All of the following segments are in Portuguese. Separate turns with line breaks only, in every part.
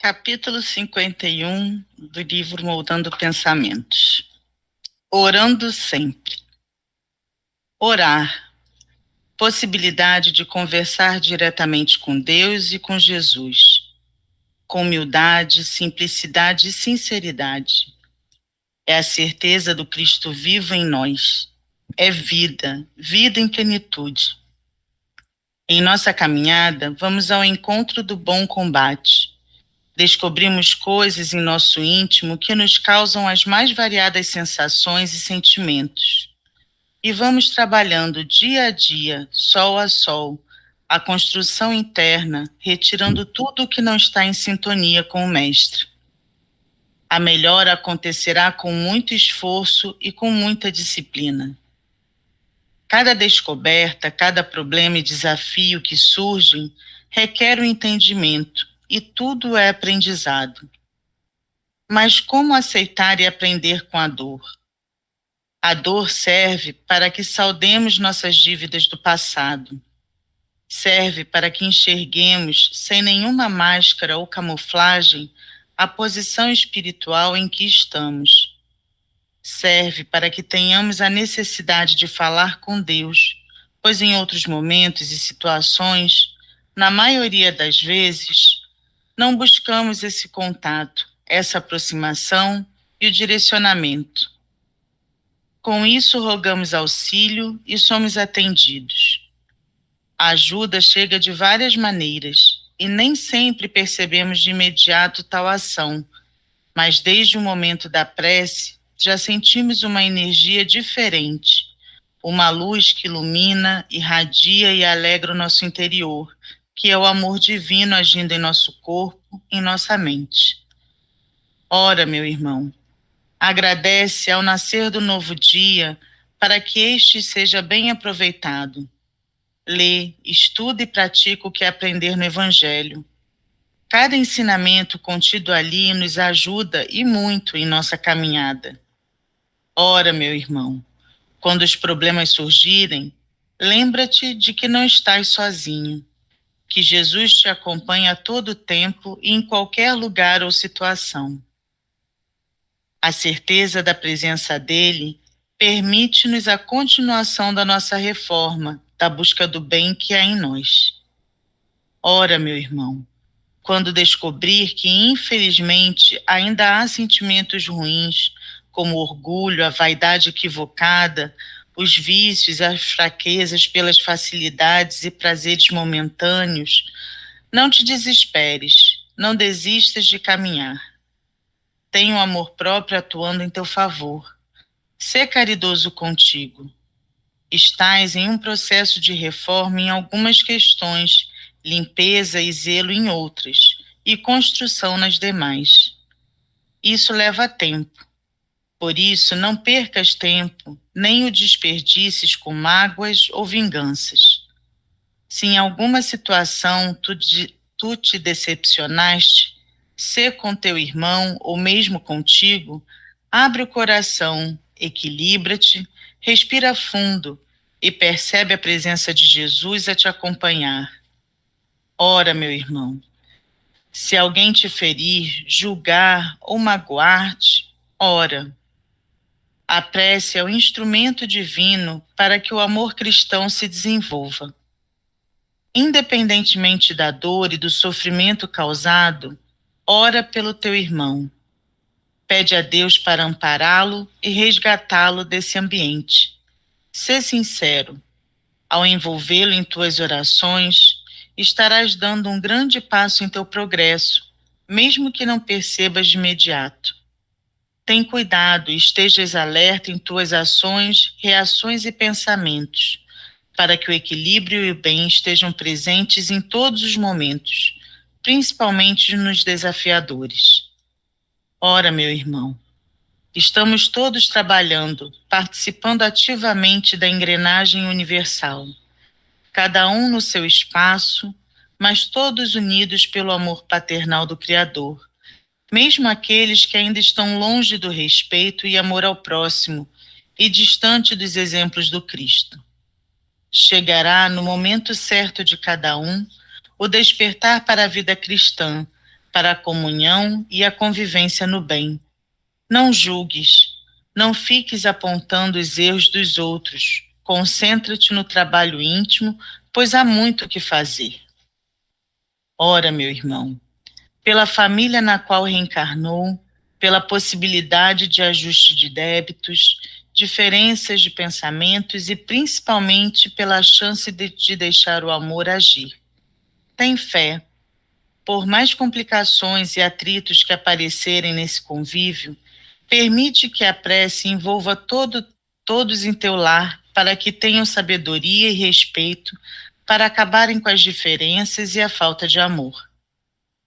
Capítulo 51 do livro Moldando Pensamentos. Orando sempre. Orar. Possibilidade de conversar diretamente com Deus e com Jesus. Com humildade, simplicidade e sinceridade. É a certeza do Cristo vivo em nós. É vida, vida em plenitude. Em nossa caminhada, vamos ao encontro do bom combate. Descobrimos coisas em nosso íntimo que nos causam as mais variadas sensações e sentimentos. E vamos trabalhando dia a dia, sol a sol, a construção interna, retirando tudo o que não está em sintonia com o Mestre. A melhora acontecerá com muito esforço e com muita disciplina. Cada descoberta, cada problema e desafio que surgem requer o entendimento, e tudo é aprendizado. Mas como aceitar e aprender com a dor? A dor serve para que saldemos nossas dívidas do passado. Serve para que enxerguemos, sem nenhuma máscara ou camuflagem, a posição espiritual em que estamos. Serve para que tenhamos a necessidade de falar com Deus, pois em outros momentos e situações, na maioria das vezes, não buscamos esse contato, essa aproximação e o direcionamento. Com isso, rogamos auxílio e somos atendidos. A ajuda chega de várias maneiras e nem sempre percebemos de imediato tal ação, mas desde o momento da prece já sentimos uma energia diferente, uma luz que ilumina, irradia e alegra o nosso interior, que é o amor divino agindo em nosso corpo, em nossa mente. Ora, meu irmão, agradece ao nascer do novo dia para que este seja bem aproveitado. Lê, estuda e pratica o que aprender no Evangelho. Cada ensinamento contido ali nos ajuda e muito em nossa caminhada. Ora, meu irmão, quando os problemas surgirem, lembra-te de que não estás sozinho, que Jesus te acompanha a todo tempo e em qualquer lugar ou situação. A certeza da presença dele permite-nos a continuação da nossa reforma, da busca do bem que há em nós. Ora, meu irmão, quando descobrir que, infelizmente, ainda há sentimentos ruins, como o orgulho, a vaidade equivocada, os vícios, as fraquezas pelas facilidades e prazeres momentâneos, não te desesperes, não desistas de caminhar. Tenha o amor próprio atuando em teu favor. Sê caridoso contigo. Estás em um processo de reforma em algumas questões, limpeza e zelo em outras, e construção nas demais. Isso leva tempo. Por isso, não percas tempo, nem o desperdices com mágoas ou vinganças. Se em alguma situação tu te decepcionaste, sê com teu irmão ou mesmo contigo, abre o coração, equilibra-te, respira fundo e percebe a presença de Jesus a te acompanhar. Ora, meu irmão, se alguém te ferir, julgar ou magoar-te, ora. A prece é o instrumento divino para que o amor cristão se desenvolva. Independentemente da dor e do sofrimento causado, ora pelo teu irmão. Pede a Deus para ampará-lo e resgatá-lo desse ambiente. Sê sincero. Ao envolvê-lo em tuas orações, estarás dando um grande passo em teu progresso, mesmo que não percebas de imediato. Tem cuidado e estejas alerta em tuas ações, reações e pensamentos, para que o equilíbrio e o bem estejam presentes em todos os momentos, principalmente nos desafiadores. Ora, meu irmão, estamos todos trabalhando, participando ativamente da engrenagem universal, cada um no seu espaço, mas todos unidos pelo amor paternal do Criador, mesmo aqueles que ainda estão longe do respeito e amor ao próximo e distante dos exemplos do Cristo. Chegará no momento certo de cada um o despertar para a vida cristã, para a comunhão e a convivência no bem. Não julgues, não fiques apontando os erros dos outros. Concentra-te no trabalho íntimo, pois há muito o que fazer. Ora, meu irmão, pela família na qual reencarnou, pela possibilidade de ajuste de débitos, diferenças de pensamentos e principalmente pela chance de deixar o amor agir. Tem fé. Por mais complicações e atritos que aparecerem nesse convívio, permite que a prece envolva todos em teu lar, para que tenham sabedoria e respeito, para acabarem com as diferenças e a falta de amor.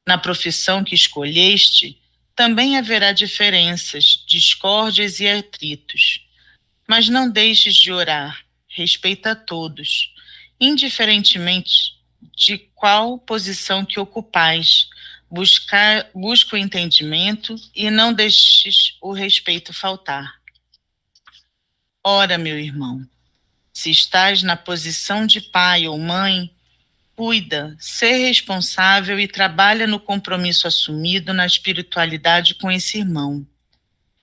Na profissão que escolheste, também haverá diferenças, discórdias e atritos. Mas não deixes de orar, respeita a todos, indiferentemente de qual posição que ocupais. Busca o entendimento e não deixes o respeito faltar. Ora, meu irmão, se estás na posição de pai ou mãe, cuida, sê responsável e trabalha no compromisso assumido na espiritualidade com esse irmão.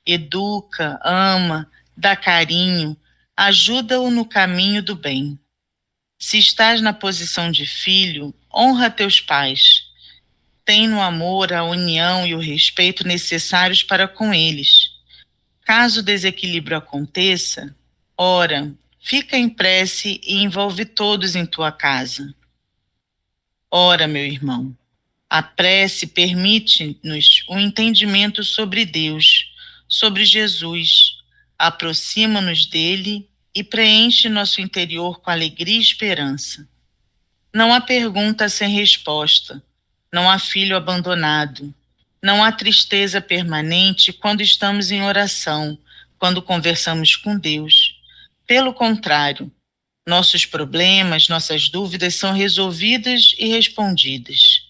Educa, ama, dá carinho, ajuda-o no caminho do bem. Se estás na posição de filho, honra teus pais. Tem no amor a união e o respeito necessários para com eles. Caso o desequilíbrio aconteça, ora, fica em prece e envolve todos em tua casa. Ora, meu irmão, a prece permite-nos um entendimento sobre Deus, sobre Jesus, aproxima-nos dele e preenche nosso interior com alegria e esperança. Não há pergunta sem resposta, não há filho abandonado, não há tristeza permanente quando estamos em oração, quando conversamos com Deus. Pelo contrário, nossos problemas, nossas dúvidas são resolvidas e respondidas.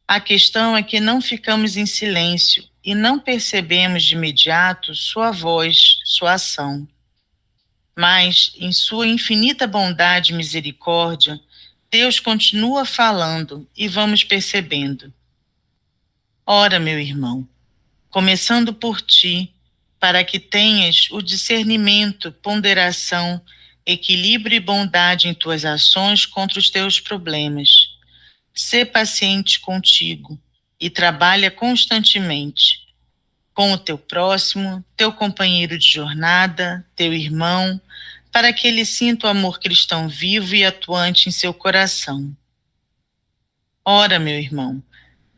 A questão é que não ficamos em silêncio e não percebemos de imediato sua voz, sua ação. Mas, em sua infinita bondade e misericórdia, Deus continua falando e vamos percebendo. Ora, meu irmão, começando por ti, para que tenhas o discernimento, ponderação, equilíbrio e bondade em tuas ações contra os teus problemas. Sê paciente contigo e trabalha constantemente com o teu próximo, teu companheiro de jornada, teu irmão, para que ele sinta o amor cristão vivo e atuante em seu coração. Ora, meu irmão,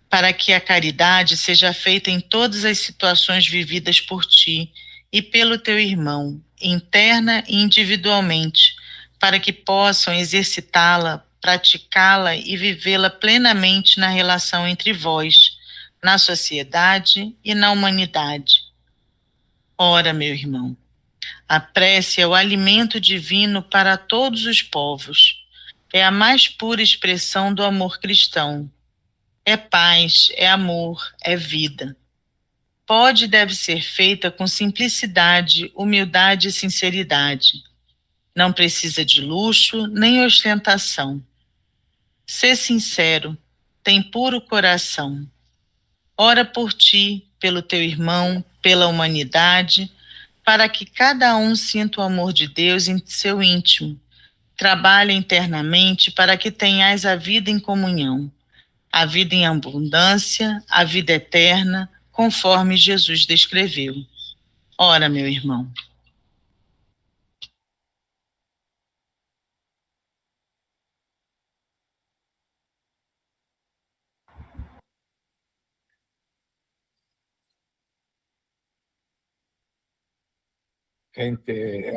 para que a caridade seja feita em todas as situações vividas por ti e pelo teu irmão, interna e individualmente, para que possam exercitá-la, praticá-la e vivê-la plenamente na relação entre vós, na sociedade e na humanidade. Ora, meu irmão, a prece é o alimento divino para todos os povos. É a mais pura expressão do amor cristão. É paz, é amor, é vida. Pode e deve ser feita com simplicidade, humildade e sinceridade. Não precisa de luxo nem ostentação. Sê sincero, tem puro coração. Ora por ti, pelo teu irmão, pela humanidade, para que cada um sinta o amor de Deus em seu íntimo. Trabalhe internamente para que tenhais a vida em comunhão, a vida em abundância, a vida eterna, conforme Jesus descreveu. Ora, meu irmão.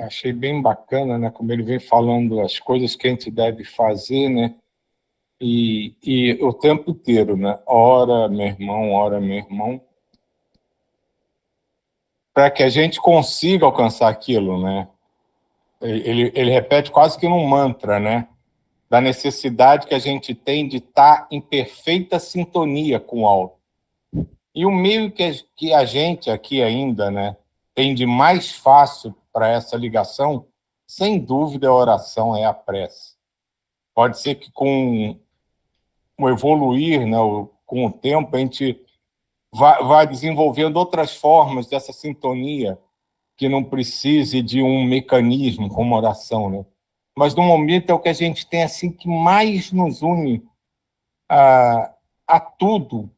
Achei bem bacana, né, como ele vem falando as coisas que a gente deve fazer, né, e o tempo inteiro, né, ora, meu irmão, para que a gente consiga alcançar aquilo, né. Ele repete quase que num mantra, né, da necessidade que a gente tem de estar em perfeita sintonia com o alto. E o meio que a gente aqui ainda, né, tem de mais fácil para essa ligação, sem dúvida, é a oração, é a prece. Pode ser que com o evoluir, né, com o tempo, a gente vai desenvolvendo outras formas dessa sintonia que não precise de um mecanismo como oração, né? Mas no momento é o que a gente tem assim que mais nos une a tudo,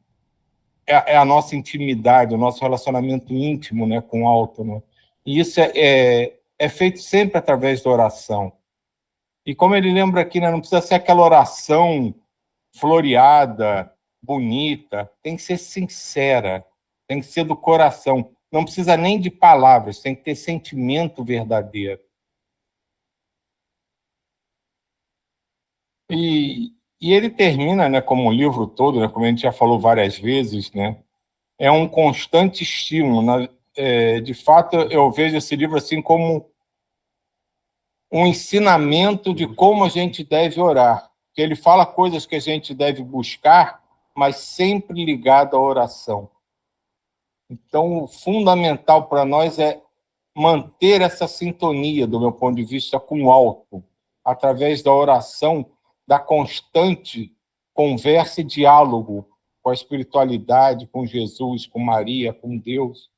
é a nossa intimidade, o nosso relacionamento íntimo, né, com o alto, né? E isso é feito sempre através da oração. E como ele lembra aqui, né, não precisa ser aquela oração floreada, bonita, tem que ser sincera, tem que ser do coração. Não precisa nem de palavras, tem que ter sentimento verdadeiro. E ele termina, né, como o livro todo, né, como a gente já falou várias vezes, né, é um constante estímulo. De fato, eu vejo esse livro assim como um ensinamento de como a gente deve orar. Que ele fala coisas que a gente deve buscar, mas sempre ligado à oração. Então, o fundamental para nós é manter essa sintonia, do meu ponto de vista, com o alto, através da oração, da constante conversa e diálogo com a espiritualidade, com Jesus, com Maria, com Deus.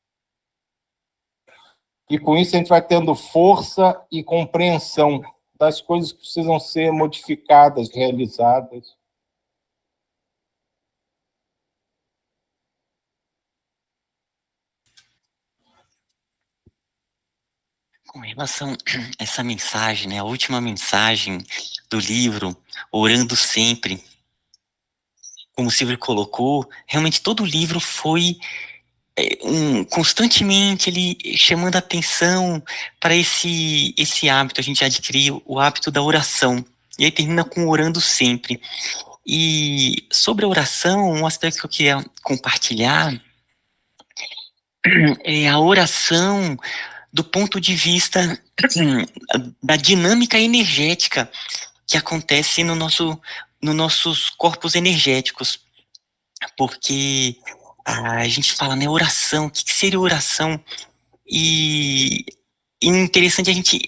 E com isso a gente vai tendo força e compreensão das coisas que precisam ser modificadas, realizadas.
Com relação a essa mensagem, né, a última mensagem do livro, Orando Sempre, como o Silvio colocou, realmente todo o livro foi constantemente ele chamando a atenção para esse hábito, a gente adquirir o hábito da oração. E aí termina com orando sempre. E sobre a oração, um aspecto que eu queria compartilhar é a oração do ponto de vista da dinâmica energética que acontece nos nossos corpos energéticos. Porque a gente fala, né, oração, o que seria oração? E interessante a gente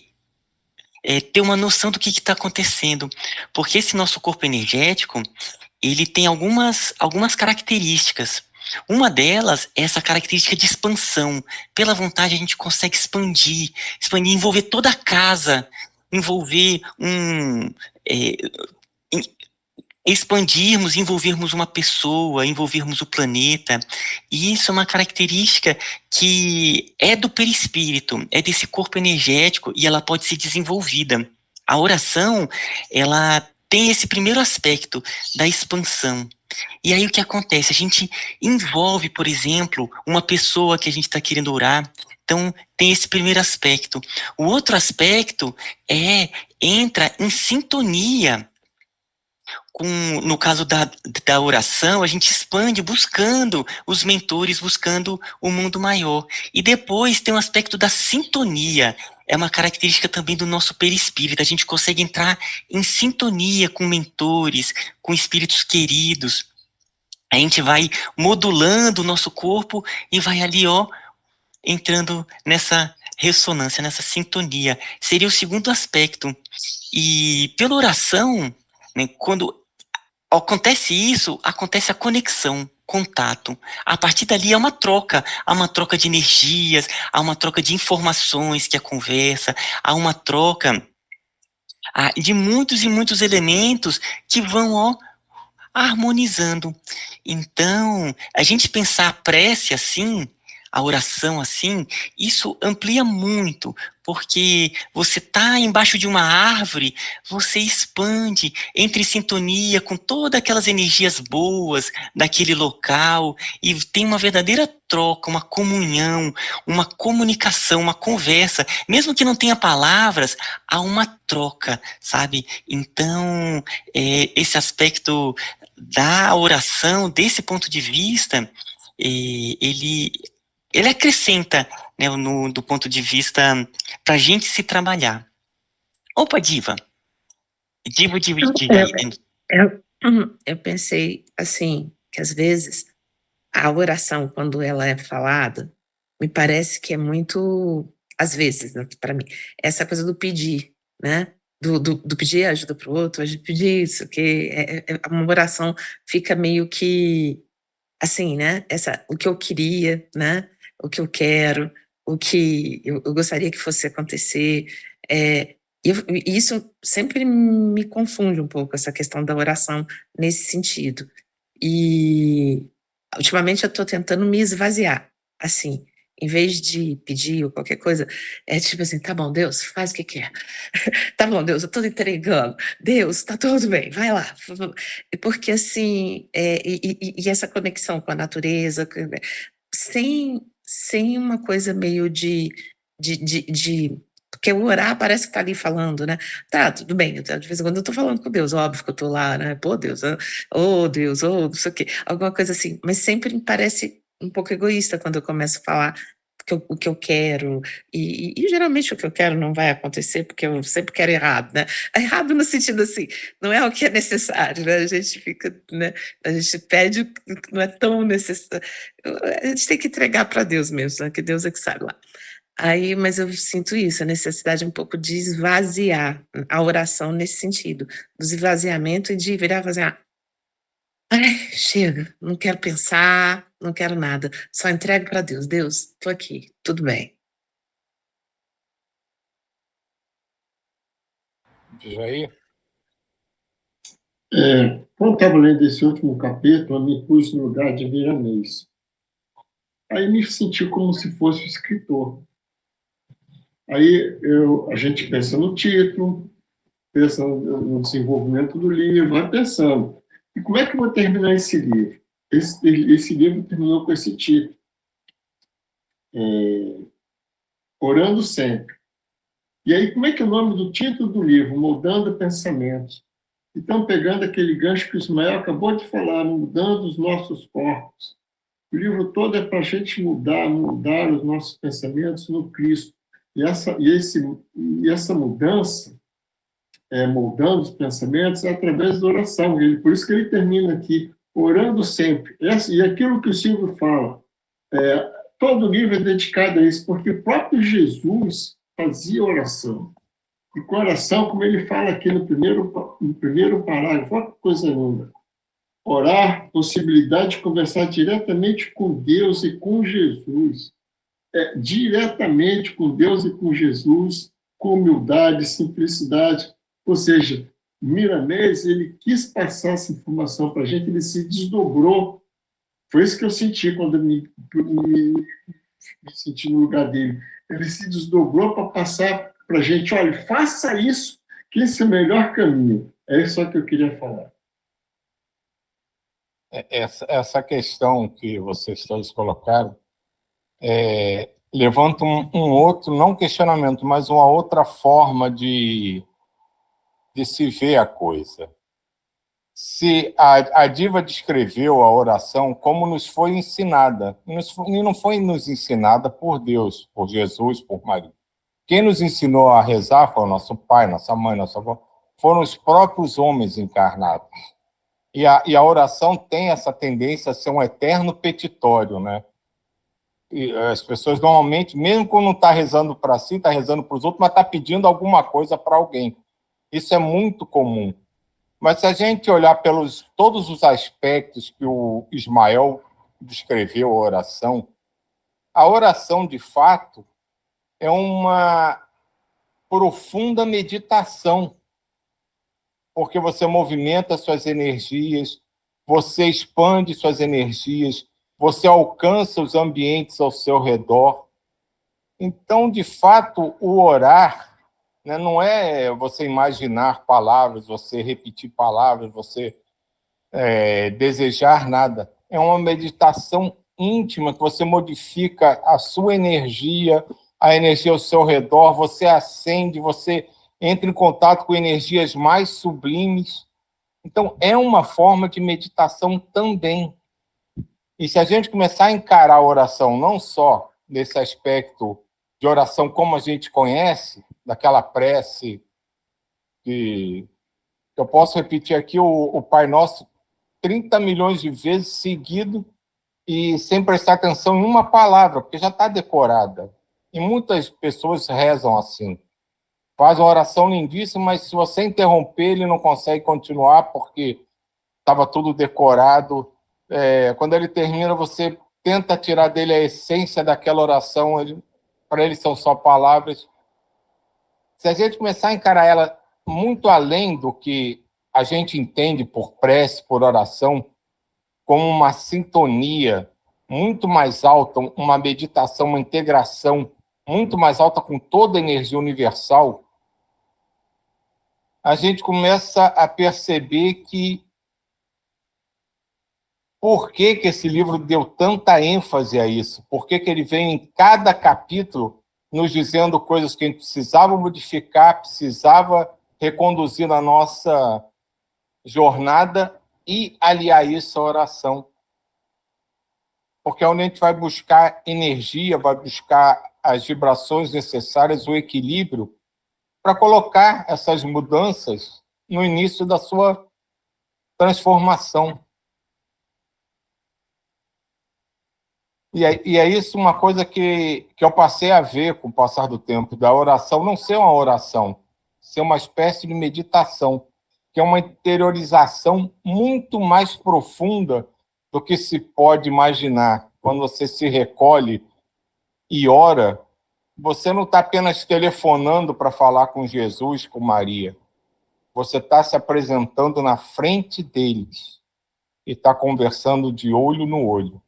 ter uma noção do que está acontecendo, porque esse nosso corpo energético, ele tem algumas características. Uma delas é essa característica de expansão. Pela vontade a gente consegue expandir, envolver toda a casa, envolver expandirmos, envolvermos uma pessoa, envolvermos o planeta. E isso é uma característica que é do perispírito, é desse corpo energético e ela pode ser desenvolvida. A oração, ela tem esse primeiro aspecto da expansão. E aí o que acontece? A gente envolve, por exemplo, uma pessoa que a gente está querendo orar. Então, tem esse primeiro aspecto. O outro aspecto entra em sintonia no caso da oração, a gente expande buscando os mentores, buscando o mundo maior. E depois tem um aspecto da sintonia. É uma característica também do nosso perispírito. A gente consegue entrar em sintonia com mentores, com espíritos queridos. A gente vai modulando o nosso corpo e vai ali, entrando nessa ressonância, nessa sintonia. Seria o segundo aspecto. E pela oração, né, quando acontece isso, acontece a conexão, contato. A partir dali há uma troca de energias, há uma troca de informações que a conversa, há uma troca de muitos e muitos elementos que vão, harmonizando. Então, a gente pensar a prece assim, a oração assim, isso amplia muito, porque você está embaixo de uma árvore, você expande, entra em sintonia com todas aquelas energias boas daquele local e tem uma verdadeira troca, uma comunhão, uma comunicação, uma conversa, mesmo que não tenha palavras, há uma troca, sabe? Então, esse aspecto da oração, desse ponto de vista, ele acrescenta, né, do ponto de vista para a gente se trabalhar. Opa, Diva. Diva.
Eu pensei, assim, que às vezes a oração, quando ela é falada, me parece que é muito, às vezes, né, para mim, essa coisa do pedir, né? do pedir ajuda para o outro, de pedir isso, que uma oração fica meio que assim, né? O que eu queria, né? O que eu quero, o que eu gostaria que fosse acontecer. E isso sempre me confunde um pouco, essa questão da oração nesse sentido. E ultimamente eu estou tentando me esvaziar, assim, em vez de pedir ou qualquer coisa, é tipo assim, tá bom, Deus, faz o que quer. Tá bom, Deus, eu tô entregando. Deus, tá tudo bem, vai lá. Porque assim, e essa conexão com a natureza, sem uma coisa meio porque o orar parece que tá ali falando, né? Tá, tudo bem, de vez em quando eu tô falando com Deus, óbvio que eu tô lá, né? Pô, Deus, Deus, não sei o quê, alguma coisa assim, mas sempre me parece um pouco egoísta quando eu começo a falar o que eu quero, e geralmente o que eu quero não vai acontecer, porque eu sempre quero errado, né? Errado no sentido assim, não é o que é necessário, né? A gente fica, né? A gente pede o que não é tão necessário. A gente tem que entregar para Deus mesmo, né? Que Deus é que sabe lá. Aí, mas eu sinto isso, a necessidade um pouco de esvaziar a oração nesse sentido, do esvaziamento e de virar e fazer, ai, chega, não quero pensar, não quero nada, só entrego para Deus. Deus, tô aqui, tudo bem.
Jair?
Quando estava lendo esse último capítulo, eu me pus no lugar de Miramês. Aí me senti como se fosse o escritor. Aí a gente pensa no título, pensa no desenvolvimento do livro, vai pensando. E como é que eu vou terminar esse livro? Esse livro terminou com esse título. Orando Sempre. E aí, como é que é o nome do título do livro? Moldando Pensamentos. Então, pegando aquele gancho que o Ismael acabou de falar, mudando os nossos corpos. O livro todo é para a gente mudar os nossos pensamentos no Cristo. E essa mudança, moldando os pensamentos, é através da oração. Por isso que ele termina aqui, orando sempre. E aquilo que o Silvio fala, todo o livro é dedicado a isso, porque o próprio Jesus fazia oração. E com oração, como ele fala aqui no primeiro parágrafo, olha que coisa linda. Orar, possibilidade de conversar diretamente com Deus e com Jesus. Diretamente com Deus e com Jesus, com humildade, simplicidade. Ou seja, Miramês, ele quis passar essa informação para a gente, ele se desdobrou. Foi isso que eu senti quando me senti no lugar dele. Ele se desdobrou para passar para a gente, olha, faça isso, que esse é o melhor caminho. É isso que eu queria falar.
Essa questão que vocês todos colocaram levanta um outro, não questionamento, mas uma outra forma de se ver a coisa. Se a Diva descreveu a oração como nos foi ensinada, e não foi nos ensinada por Deus, por Jesus, por Maria. Quem nos ensinou a rezar foi o nosso pai, nossa mãe, nossa avó, foram os próprios homens encarnados. E a oração tem essa tendência a ser um eterno petitório, né? E as pessoas normalmente, mesmo quando não está rezando para si, está rezando para os outros, mas está pedindo alguma coisa para alguém. Isso é muito comum. Mas se a gente olhar pelos todos os aspectos que o Ismael descreveu a oração, de fato, é uma profunda meditação, porque você movimenta suas energias, você expande suas energias, você alcança os ambientes ao seu redor. Então, de fato, o orar, né, não é você imaginar palavras, você repetir palavras, você desejar nada. É uma meditação íntima que você modifica a sua energia, a energia ao seu redor, você acende, você entra em contato com energias mais sublimes. Então, é uma forma de meditação também. E se a gente começar a encarar a oração não só nesse aspecto de oração como a gente conhece, daquela prece que eu posso repetir aqui o Pai Nosso 30 milhões de vezes seguido e sem prestar atenção em uma palavra, porque já está decorada. E muitas pessoas rezam assim. faz uma oração lindíssima, mas se você interromper, ele não consegue continuar porque estava tudo decorado. Quando ele termina, você tenta tirar dele a essência daquela oração, para ele são só palavras. Se a gente começar a encarar ela muito além do que a gente entende por prece, por oração, como uma sintonia muito mais alta, uma meditação, uma integração muito mais alta com toda a energia universal, a gente começa a perceber que por que esse livro deu tanta ênfase a isso? Por que ele vem em cada capítulo nos dizendo coisas que a gente precisava modificar, precisava reconduzir na nossa jornada e aliar isso à oração? Porque é onde a gente vai buscar energia, vai buscar as vibrações necessárias, o equilíbrio, para colocar essas mudanças no início da sua transformação. E é isso uma coisa que eu passei a ver com o passar do tempo, da oração não ser uma oração, ser uma espécie de meditação, que é uma interiorização muito mais profunda do que se pode imaginar. Quando você se recolhe e ora, você não está apenas telefonando para falar com Jesus, com Maria. Você está se apresentando na frente deles e está conversando de olho no olho.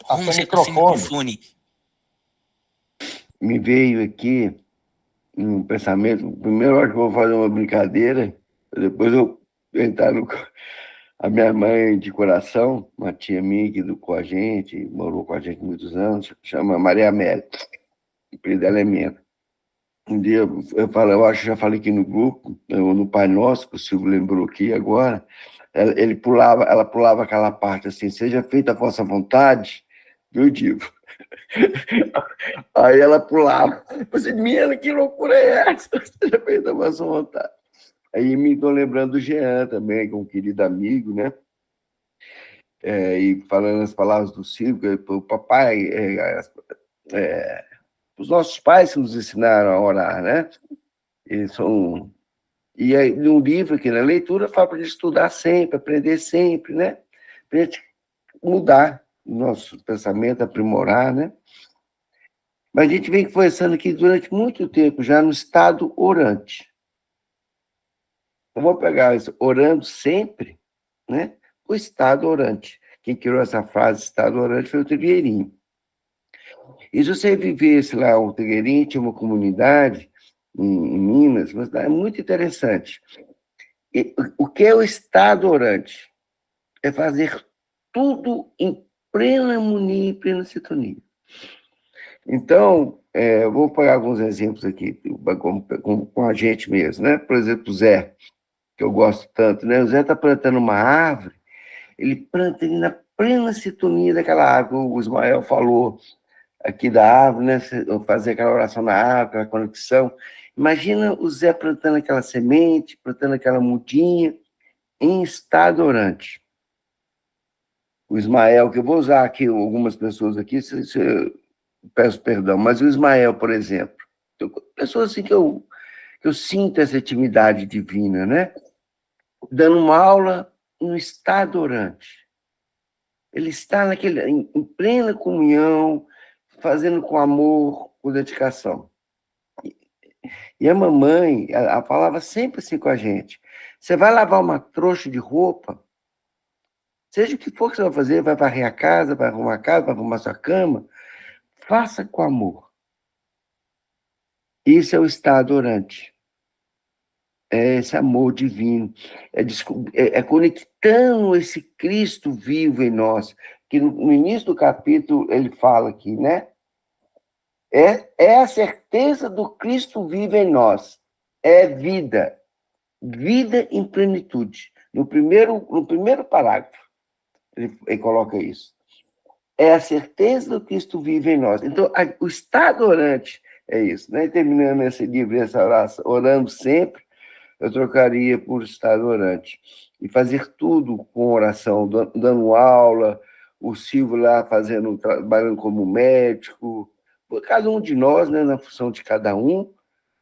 Romulo,
Sem
você tá sem microfone.
Me veio aqui um pensamento. Primeiro, eu acho que vou fazer uma brincadeira, depois eu entrar no. A minha mãe de coração, uma tia minha que educou a gente, morou com a gente muitos anos, chama Maria Amélia. O apelido dela é Mena. Um dia eu acho que já falei aqui no grupo, no Pai Nosso, que o Silvio lembrou aqui agora, ela pulava aquela parte assim, seja feita a vossa vontade, viu, Divo? Aí ela pulava. Você, Mena, que loucura é essa? Seja feita a vossa vontade. Aí me estou lembrando do Jean também, que é um querido amigo, né? E falando as palavras do Silvio, o papai, os nossos pais que nos ensinaram a orar, né? Eles são... E aí, no livro aqui, na leitura, fala para a gente estudar sempre, aprender sempre, né? Para a gente mudar o nosso pensamento, aprimorar, né? Mas a gente vem conversando aqui durante muito tempo, já no estado orante. Eu vou pegar isso, orando sempre, né? O estado orante. Quem criou essa frase, estado orante, foi o Trigueirinho. E se você vivesse lá, o Trigueirinho tinha uma comunidade em Minas, uma cidade muito interessante. E o que é o estado orante? É fazer tudo em plena harmonia e plena sintonia. Então, eu vou pegar alguns exemplos aqui, com a gente mesmo, né? Por exemplo, o Zé, que eu gosto tanto, né? O Zé está plantando uma árvore, ele planta ali na plena sintonia daquela árvore. O Ismael falou aqui da árvore, né? Fazer aquela oração na árvore, aquela conexão. Imagina o Zé plantando aquela semente, plantando aquela mudinha em estado orante. O Ismael, que eu vou usar aqui algumas pessoas aqui, peço perdão, mas o Ismael, por exemplo, pessoas assim que eu sinto essa intimidade divina, né? Dando uma aula no estado orante. Ele está em plena comunhão, fazendo com amor, com dedicação. E a mamãe, ela falava sempre assim com a gente: você vai lavar uma trouxa de roupa, seja o que for que você vai fazer, vai varrer a casa, vai arrumar sua cama, faça com amor. Isso é o estado orante. É esse amor divino. É conectando esse Cristo vivo em nós. Que no início do capítulo ele fala aqui, né? É a certeza do Cristo vivo em nós. É vida. Vida em plenitude. No primeiro parágrafo, ele coloca isso. É a certeza do Cristo vivo em nós. Então, o estado orante é isso, né? Terminando esse livro, essa oração, orando sempre, eu trocaria por estar orante. E fazer tudo com oração, dando aula, o Silvio lá trabalhando como médico, cada um de nós, né, na função de cada um,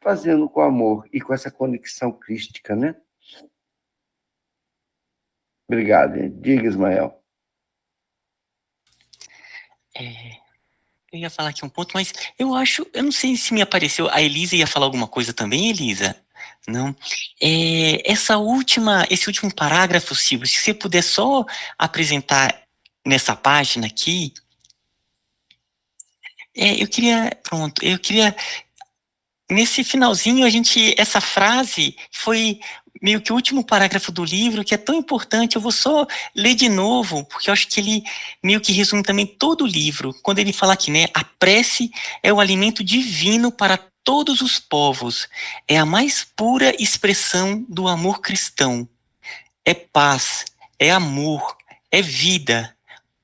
fazendo com amor e com essa conexão crística, né? Obrigado, hein? Diga, Ismael.
Eu ia falar aqui um ponto, mas eu não sei se me apareceu, a Elisa ia falar alguma coisa também, Elisa? Não? Esse último parágrafo, Silvio, se você puder só apresentar nessa página aqui, eu queria, nesse finalzinho, essa frase foi meio que o último parágrafo do livro, que é tão importante, eu vou só ler de novo, porque eu acho que ele meio que resume também todo o livro, quando ele fala aqui, né, a prece é o alimento divino para todos os povos, é a mais pura expressão do amor cristão, é paz, é amor, é vida,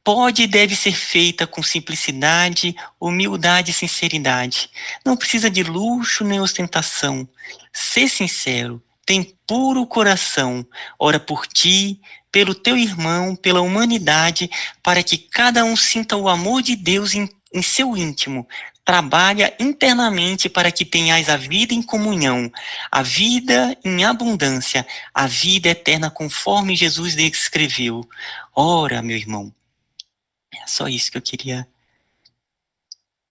pode e deve ser feita com simplicidade, humildade e sinceridade. Não precisa de luxo nem ostentação. Ser sincero, tem puro coração. Ora por ti, pelo teu irmão, pela humanidade, para que cada um sinta o amor de Deus em seu íntimo. Trabalha internamente para que tenhais a vida em comunhão, a vida em abundância, a vida eterna conforme Jesus descreveu. Ora, meu irmão, é só isso que eu queria